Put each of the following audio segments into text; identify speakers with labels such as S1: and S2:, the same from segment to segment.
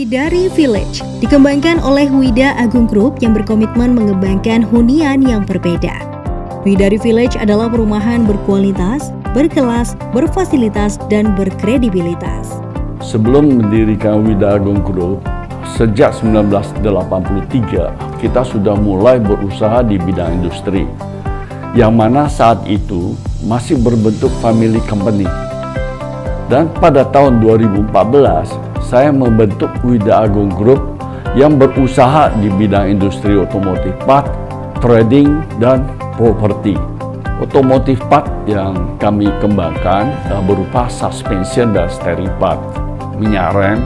S1: Widari Village dikembangkan oleh Wida Agung Group yang berkomitmen mengembangkan hunian yang berbeda. Widari Village adalah perumahan berkualitas, berkelas, berfasilitas, dan berkredibilitas.
S2: Sebelum mendirikan Wida Agung Group, sejak 1983 kita sudah mulai berusaha di bidang industri, yang mana saat itu masih berbentuk family company. Dan pada tahun 2014, saya membentuk Wida Agung Group yang berusaha di bidang industri otomotif part, trading, dan properti. Otomotif part yang kami kembangkan berupa suspension dan steering part, minyak rem,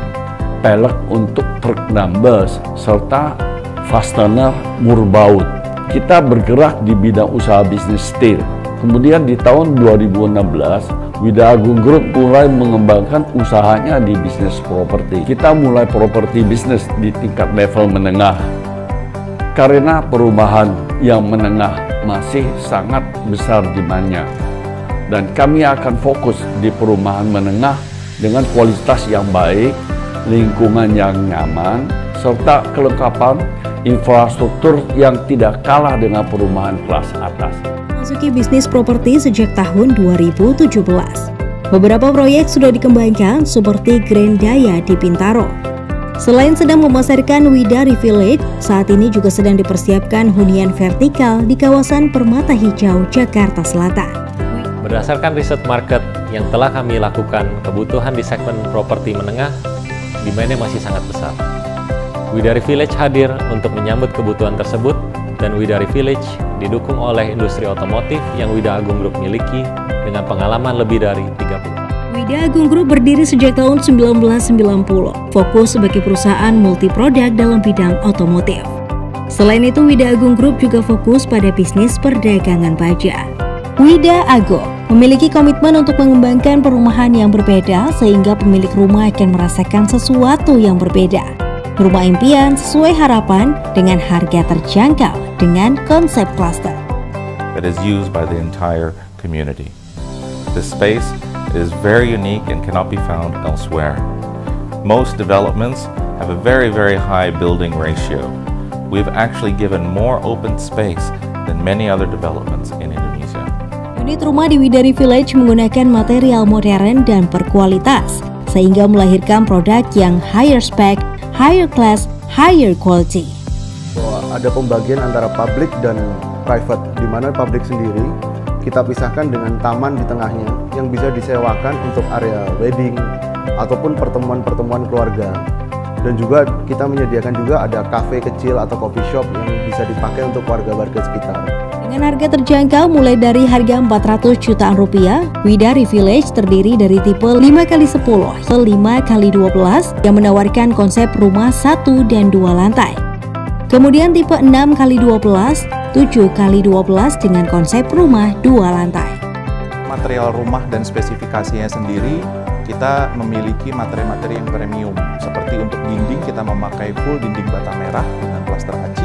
S2: pelek untuk truk dan bus, serta fastener murbaut. Kita bergerak di bidang usaha bisnis steel. Kemudian di tahun 2016, Wida Agung Group mulai mengembangkan usahanya di bisnis properti. Kita mulai properti bisnis di tingkat level menengah. Karena perumahan yang menengah masih sangat besar demandnya. Dan kami akan fokus di perumahan menengah dengan kualitas yang baik, lingkungan yang nyaman, serta kelengkapan infrastruktur yang tidak kalah dengan perumahan kelas atas.
S1: Memasuki bisnis properti sejak tahun 2017. Beberapa proyek sudah dikembangkan seperti Grand Daya di Bintaro. Selain sedang memasarkan Widari Village, saat ini juga sedang dipersiapkan hunian vertikal di kawasan Permata Hijau, Jakarta Selatan.
S3: Berdasarkan riset market yang telah kami lakukan, kebutuhan di segmen properti menengah demand-nya masih sangat besar. Widari Village hadir untuk menyambut kebutuhan tersebut, dan Widari Village didukung oleh industri otomotif yang Wida Agung Group miliki dengan pengalaman lebih dari 30 tahun.
S1: Wida Agung Group berdiri sejak tahun 1990, fokus sebagai perusahaan multi-produk dalam bidang otomotif. Selain itu, Wida Agung Group juga fokus pada bisnis perdagangan baja. Wida Agung memiliki komitmen untuk mengembangkan perumahan yang berbeda sehingga pemilik rumah akan merasakan sesuatu yang berbeda. Rumah impian sesuai harapan dengan harga terjangkau dengan konsep cluster.
S4: That is used by the entire community. This space is very unique and cannot be found elsewhere. Most developments have a very high building ratio. We've actually given more open space than many other developments in Indonesia.
S1: Unit rumah di Widari Village menggunakan material modern dan berkualitas, sehingga melahirkan produk yang higher spec, higher class, higher quality.
S5: Ada pembagian antara public dan private, di mana public sendiri kita pisahkan dengan taman di tengahnya yang bisa disewakan untuk area wedding ataupun pertemuan-pertemuan keluarga. Dan juga kita menyediakan juga ada cafe kecil atau coffee shop yang bisa dipakai untuk warga-warga sekitar.
S1: Dengan harga terjangkau mulai dari harga 400 jutaan rupiah, Widari Village terdiri dari tipe 5x10 ke 5x12 yang menawarkan konsep rumah 1 dan 2 lantai. Kemudian tipe 6x12, 7x12 dengan konsep rumah 2 lantai.
S6: Material rumah dan spesifikasinya sendiri, kita memiliki materi-materi yang premium. Seperti untuk dinding, kita memakai full dinding bata merah dengan plaster aci.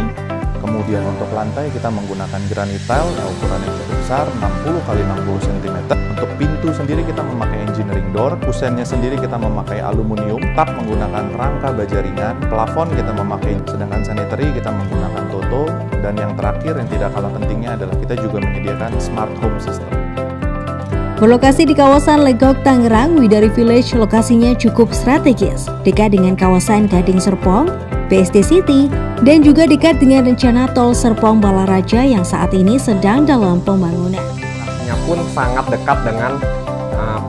S6: Kemudian untuk lantai kita menggunakan granit tile yang ukurannya cukup besar, 60x60 cm. Untuk pintu sendiri kita memakai engineering door, kusennya sendiri kita memakai aluminium, tap menggunakan rangka baja ringan, plafon kita memakai, sedangkan sanitary kita menggunakan toto, dan yang terakhir yang tidak kalah pentingnya adalah kita juga menyediakan smart home system.
S1: Berlokasi di kawasan Legok, Tangerang, Widari Village lokasinya cukup strategis, dekat dengan kawasan Gading Serpong, BSD City, dan juga dekat dengan rencana tol Serpong Balaraja yang saat ini sedang dalam pembangunan.
S7: Lokasinya pun sangat dekat dengan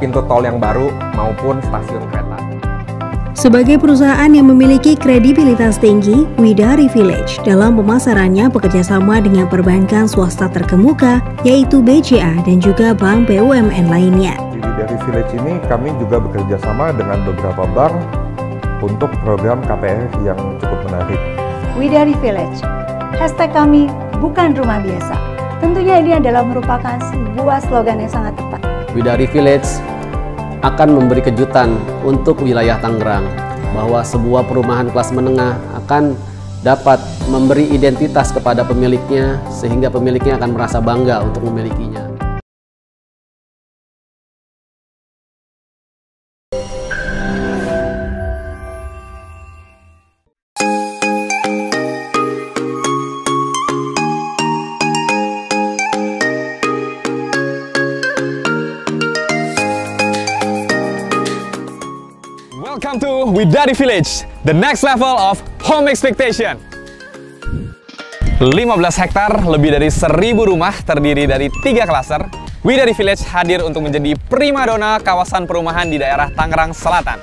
S7: pintu tol yang baru maupun stasiun kereta.
S1: Sebagai perusahaan yang memiliki kredibilitas tinggi, Widari Village dalam pemasarannya bekerjasama dengan perbankan swasta terkemuka, yaitu BCA dan juga bank BUMN lainnya.
S8: Di Widari Village ini kami juga bekerjasama dengan beberapa bank untuk program KPR yang cukup menarik.
S9: Widari Village, hashtag kami bukan rumah biasa. Tentunya ini adalah merupakan sebuah slogan yang sangat tepat.
S10: Widari Village akan memberi kejutan untuk wilayah Tangerang bahwa sebuah perumahan kelas menengah akan dapat memberi identitas kepada pemiliknya sehingga pemiliknya akan merasa bangga untuk memilikinya.
S11: Widari Village, the next level of home expectation. 15 hektar, lebih dari 1.000 rumah terdiri dari 3 klaster. Widari Village hadir untuk menjadi primadona kawasan perumahan di daerah Tangerang Selatan.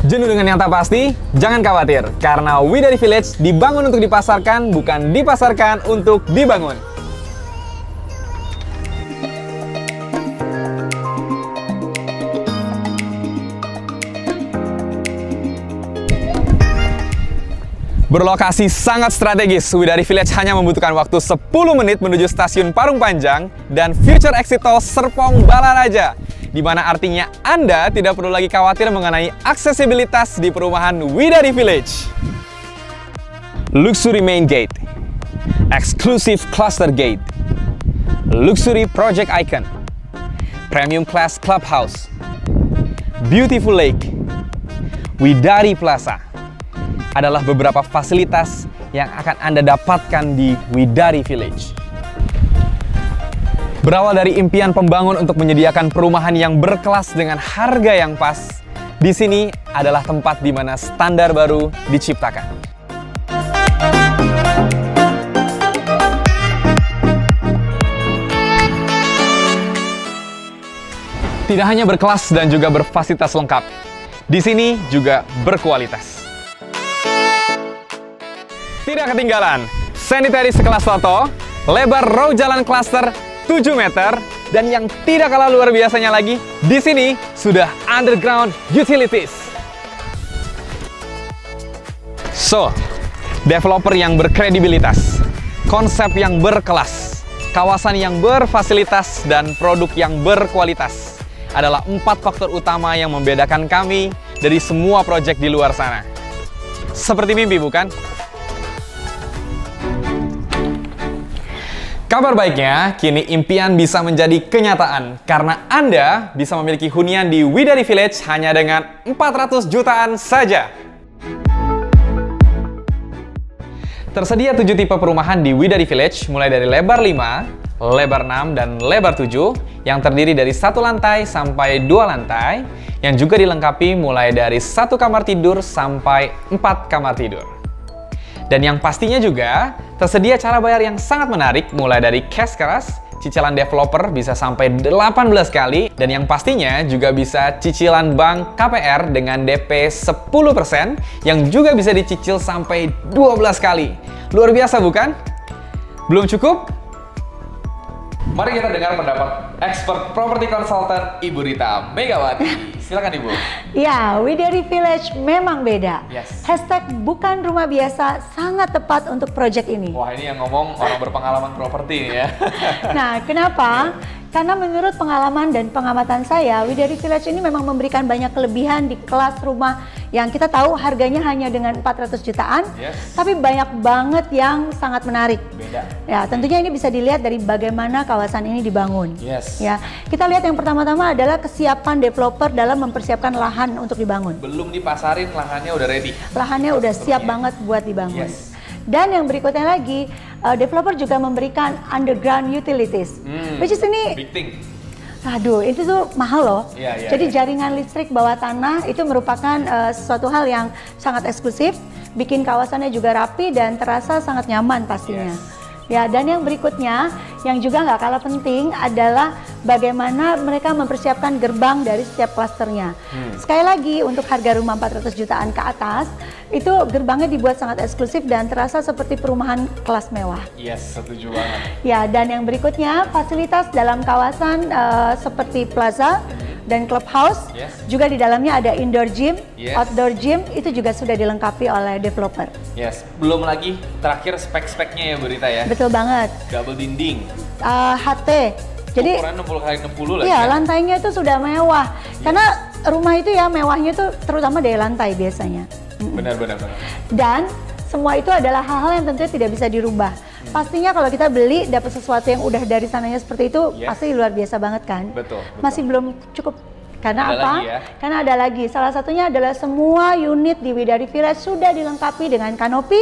S11: Jenuh dengan yang tak pasti? Jangan khawatir, karena Widari Village dibangun untuk dipasarkan, bukan dipasarkan untuk dibangun. Berlokasi sangat strategis, Widari Village hanya membutuhkan waktu 10 menit menuju stasiun Parung Panjang dan Future Exit Tol Serpong Balaraja, di mana artinya Anda tidak perlu lagi khawatir mengenai aksesibilitas di perumahan Widari Village. Luxury Main Gate, Exclusive Cluster Gate, Luxury Project Icon, Premium Class Clubhouse, Beautiful Lake, Widari Plaza adalah beberapa fasilitas yang akan Anda dapatkan di Widari Village. Berawal dari impian pembangun untuk menyediakan perumahan yang berkelas dengan harga yang pas, di sini adalah tempat di mana standar baru diciptakan. Tidak hanya berkelas dan juga berfasilitas lengkap, di sini juga berkualitas. Tidak ketinggalan, sanitary sekelas Toto, lebar row jalan klaster 7 meter, dan yang tidak kalah luar biasanya lagi, di sini sudah underground utilities. So, developer yang berkredibilitas, konsep yang berkelas, kawasan yang berfasilitas, dan produk yang berkualitas adalah 4 faktor utama yang membedakan kami dari semua proyek di luar sana. Seperti mimpi, bukan? Kabar baiknya, kini impian bisa menjadi kenyataan karena Anda bisa memiliki hunian di Widari Village hanya dengan 400 jutaan saja. Tersedia 7 tipe perumahan di Widari Village, mulai dari lebar 5, lebar 6, dan lebar 7, yang terdiri dari 1 lantai sampai 2 lantai, yang juga dilengkapi mulai dari 1 kamar tidur sampai 4 kamar tidur. Dan yang pastinya juga, tersedia cara bayar yang sangat menarik, mulai dari cash keras, cicilan developer bisa sampai 18 kali, dan yang pastinya juga bisa cicilan bank KPR dengan DP 10%, yang juga bisa dicicil sampai 12 kali. Luar biasa, bukan? Belum cukup? Mari kita dengar pendapat expert property consultant Ibu Rita Megawati. Silakan Ibu.
S9: Ya, Widari Village memang beda.
S11: Yes.
S9: Hashtag bukan rumah biasa sangat tepat untuk proyek ini.
S11: Wah, ini yang ngomong orang berpengalaman properti ya.
S9: Nah, kenapa? Karena menurut pengalaman dan pengamatan saya, Widari Village ini memang memberikan banyak kelebihan di kelas rumah yang kita tahu harganya hanya dengan 400 jutaan, tapi banyak banget yang sangat menarik.
S11: Beda.
S9: Ya, tentunya ini bisa dilihat dari bagaimana kawasan ini dibangun.
S11: Yes.
S9: Ya, kita lihat yang pertama-tama adalah kesiapan developer dalam mempersiapkan lahan untuk dibangun.
S11: Belum dipasarin, lahannya udah ready.
S9: Lahannya udah siap banget buat dibangun.
S11: Yes.
S9: Dan yang berikutnya lagi, developer juga memberikan underground utilities, which is ini,
S11: big thing.
S9: Aduh, itu tuh mahal loh. Jadi
S11: iya.
S9: jaringan listrik bawah tanah itu merupakan sesuatu hal yang sangat eksklusif, bikin kawasannya juga rapi dan terasa sangat nyaman pastinya. Ya, dan yang berikutnya, yang juga nggak kalah penting adalah bagaimana mereka mempersiapkan gerbang dari setiap klasternya. Sekali lagi, untuk harga rumah 400 jutaan ke atas, itu gerbangnya dibuat sangat eksklusif dan terasa seperti perumahan kelas mewah.
S11: Yes, setuju banget.
S9: Ya, dan yang berikutnya, fasilitas dalam kawasan seperti plaza dan clubhouse, juga di dalamnya ada indoor gym, outdoor gym, itu juga sudah dilengkapi oleh developer.
S11: Yes, belum lagi terakhir spek-speknya ya Bu Rita ya.
S9: Betul banget.
S11: Double dinding.
S9: HT. Jadi
S11: ukuran 60x60 lagi.
S9: Iya, lantainya itu sudah mewah. Karena rumah itu ya mewahnya itu terutama dari lantai biasanya.
S11: Benar.
S9: Dan semua itu adalah hal-hal yang tentunya tidak bisa dirubah. Pastinya kalau kita beli dapat sesuatu yang udah dari sananya seperti itu, pasti luar biasa banget kan?
S11: Betul.
S9: Masih belum cukup. Karena
S11: ada
S9: apa?
S11: Lagi ya?
S9: Karena ada lagi. Salah satunya adalah semua unit di Widari Village sudah dilengkapi dengan kanopi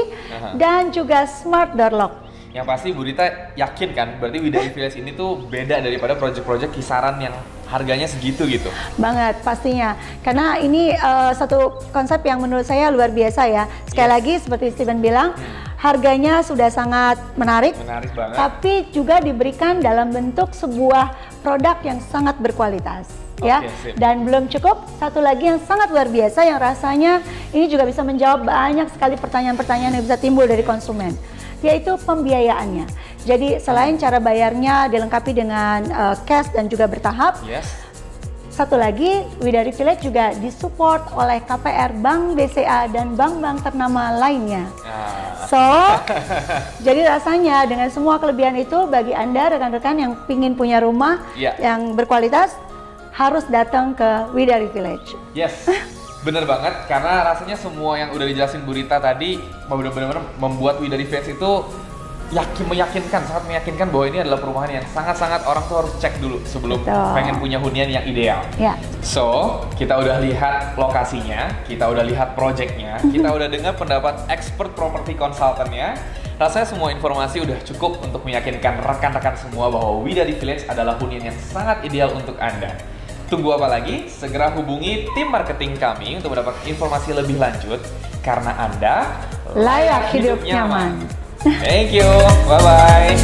S9: dan juga smart door lock.
S11: Yang pasti Bu Rita yakin kan, berarti Widari Village ini tuh beda daripada proyek-proyek kisaran yang harganya segitu gitu?
S9: Banget, pastinya. Karena ini satu konsep yang menurut saya luar biasa ya. Sekali lagi seperti Steven bilang, harganya sudah sangat menarik.
S11: Menarik banget. Tapi
S9: juga diberikan dalam bentuk sebuah produk yang sangat berkualitas. Ya, dan belum cukup, satu lagi yang sangat luar biasa yang rasanya ini juga bisa menjawab banyak sekali pertanyaan-pertanyaan yang bisa timbul dari konsumen, yaitu pembiayaannya. Jadi selain cara bayarnya dilengkapi dengan cash dan juga bertahap, satu lagi Widari Village juga disupport oleh KPR, Bank BCA dan bank-bank ternama lainnya. So, jadi rasanya dengan semua kelebihan itu bagi Anda rekan-rekan yang ingin punya rumah yang berkualitas, harus datang ke Widari Village.
S11: Yes, bener banget, karena rasanya semua yang udah dijelasin Bu Rita tadi benar-benar membuat Widari Village itu sangat meyakinkan bahwa ini adalah perumahan yang sangat-sangat orang tuh harus cek dulu sebelum pengen punya hunian yang ideal. So, kita udah lihat lokasinya, kita udah lihat projectnya, kita udah dengar pendapat expert property consultant-nya. Rasanya semua informasi udah cukup untuk meyakinkan rekan-rekan semua bahwa Widari Village adalah hunian yang sangat ideal untuk Anda. Tunggu apa lagi? Segera hubungi tim marketing kami untuk mendapat informasi lebih lanjut, karena Anda
S9: layak hidup nyaman.
S11: Thank you, bye-bye.